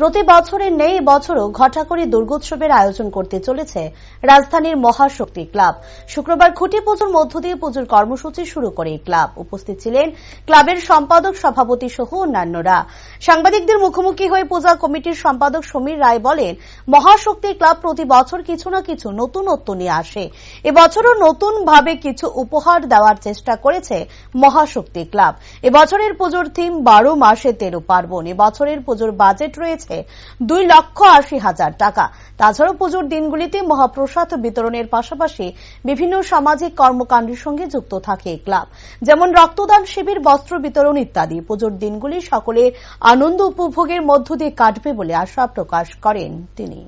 প্রতি বছরের নেই এবছরও ঘটাকরি দুর্গোৎসবের আয়োজন করতে চলেছে রাজধানীর মহাশক্তি ক্লাব। শুক্রবার খুঁটি পুজোর মধ্য দিয়ে পুজোর কর্মসূচি শুরু করে এই ক্লাব। উপস্থিত ছিলেন ক্লাবের সম্পাদক, সভাপতি সহ অন্যান্যরা। সাংবাদিকদের মুখোমুখি হয়ে পূজা কমিটির সম্পাদক সমীর রায় বলেন, মহাশক্তি ক্লাব প্রতি বছর কিছু না কিছু নতুনত্ব নিয়ে আসে। এবছরও নতুন ভাবে কিছু উপহার দেওয়ার চেষ্টা করেছে মহাশক্তি ক্লাব। এবছরের পুজোর থিম 12 মাসে 13 পার্বণ। এবছরের পুজোর বাজেট রয়েছে 2,80,000 টাকা। তাছাড়াও পুজোর দিনগুলিতে মহাপ্রসাদ বিতরণের পাশাপাশি বিভিন্ন সামাজিক কর্মকাণ্ডের সঙ্গে যুক্ত থাকে ক্লাব, যেমন রক্তদান শিবির, বস্ত্র বিতরণ ইত্যাদি। পুজোর দিনগুলি সকলে আনন্দ উপভোগের মধ্য দিয়ে কাটবে বলে আশা প্রকাশ করেন তিনি।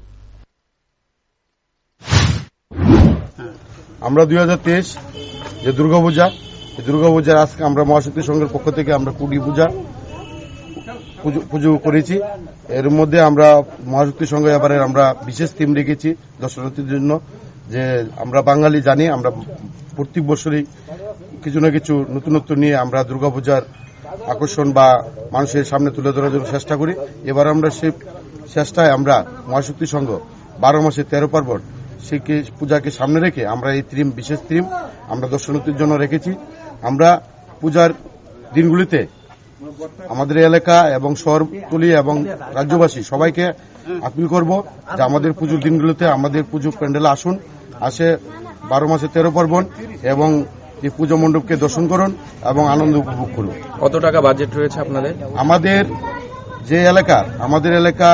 আমরা 2023 যে দুর্গাপূজার আজকে আমরা মহাশক্তি সংঘের পক্ষ থেকে আমরা কুড়ি পুজো করেছি। এর মধ্যে আমরা মহাশক্তি সংঘ এবারে আমরা বিশেষ থিম রেখেছি দর্শনার্থীদের জন্য, যে আমরা বাঙালি জানি আমরা প্রত্যেক বছরই কিছু না কিছু নতুনত্ব নিয়ে আমরা দুর্গাপূজার আকর্ষণ বা মানুষের সামনে তুলে ধরার জন্য চেষ্টা করি। এবার আমরা সেই চেষ্টায় আমরা মহাশক্তি সংঘ 12 মাসে 13 পার্বণ সেই পূজাকে সামনে রেখে আমরা এই বিশেষ থিম আমরা দর্শনার্থীর জন্য রেখেছি। আমরা পূজার দিনগুলিতে আমাদের এলাকা এবং শহরতলি এবং রাজ্যবাসী সবাইকে আপিল করব যে আমাদের পুজোর দিনগুলোতে আমাদের পুজো প্যান্ডেলে আসে 12 মাসে 13 পার্বণ এবং এই পুজো মণ্ডপকে দর্শন করুন এবং আনন্দ উপভোগ করুন। কত টাকা বাজেট রয়েছে আপনাদের? আমাদের এলাকা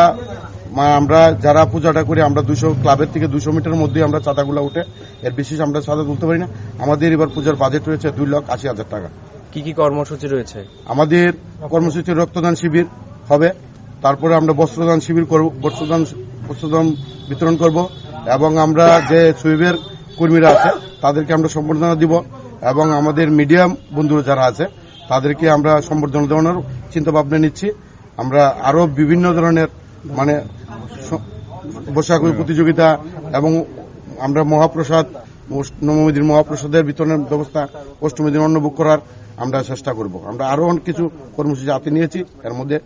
আমরা যারা পূজাটা করি আমরা 200 ক্লাবের থেকে 200 মিটারের মধ্যে আমরা চাঁদাগুলো উঠে, এর বিশেষ আমরা চাঁদা তুলতে পারি না। আমাদের এবার পূজার বাজেট রয়েছে 2,80,000 টাকা। কি কি কর্মসূচি রয়েছে? আমাদের কর্মসূচি রক্তদান শিবির হবে, তারপরে আমরা বস্ত্রদান শিবির করব, বস্ত্রদান বিতরণ করব এবং আমরা যে সুইবের কর্মীরা আছে তাদেরকে আমরা সম্বর্ধনা দিব এবং আমাদের মিডিয়াম বন্ধুরা যারা আছে তাদেরকে আমরা সম্বর্ধনা দেওয়ানোর চিন্তা ভাবনা নিচ্ছি। আমরা আরো বিভিন্ন ধরনের বৈশাখী প্রতিযোগিতা এবং আমরা মহাপ্রসাদ, নবমী দিন মহাপ্রসাদের বিতরণের ব্যবস্থা, অষ্টমী দিন অন্নভোগ করার আমরা চেষ্টা করব। আমরা আরো অনেক কিছু কর্মসূচি হাতে নিয়েছি। এর মধ্যে